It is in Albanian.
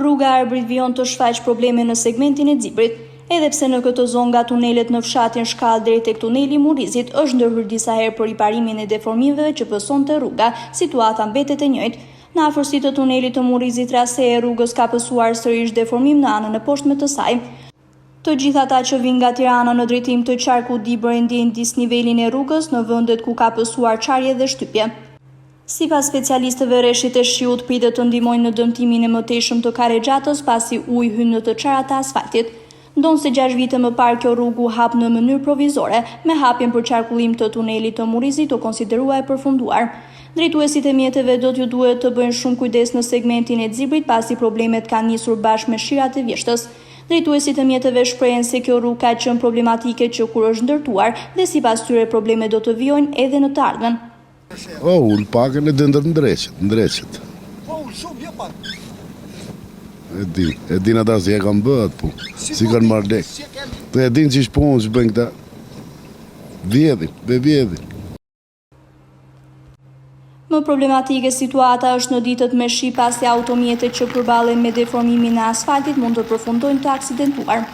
Rruga Arbrit-Vion të shfaq probleme në segmentin e Dzibrit, edhe pse në këtë zonë nga tunelet në fshatin Shkallë deri tek tuneli Murrizit është ndërhyrë disa herë për riparimin e deformimeve që pësonte rruga, situata mbetet e njëjtë. Në afërsi të tunelit të Murrizit, traseja e rrugës ka pësuar sërish deformim në anën e poshtme të saj. Të gjithë ata që vinë nga Tirana në drejtim të qarkut Dibër e ndjejnë disnivelin e rrugës në vendet ku ka pësuar qarje dhe shtypje. Sipas specialistëve, rreshtit e shiut pritet të ndihmojnë në dëmtimin e mëtejshëm të Karexhatës pasi uji hyn në të çarat e asfaltit. Ndonse 6 vite më parë kjo rrugë u hap në mënyrë provizore, me hapjen për qarkullim të tunelit të Murrizit u konsiderua e përfunduar. Drejtuesit e mjeteve do t'ju duhet të bëjnë shumë kujdes në segmentin e Dzibrit pasi problemet kanë nisur bashkë me shirat e vjeshtës. Drejtuesit e mjeteve shprehen se kjo rrugë ka qenë problematike që kur është ndërtuar dhe sipas tyre problemet do të vijojnë edhe në të ardhmen. Ullë pakën e dëndër ndreqet. Shumë, jo pak. E din ata si e kam bëhet, po. Si kanë marrë lek. Të e din që shponë që bëjnë këta. Vjedhin. Më problematike situata është në ditët me shi pasi automjetet që përballen me deformimin e asfaltit mund të përfundojnë të aksidentuar.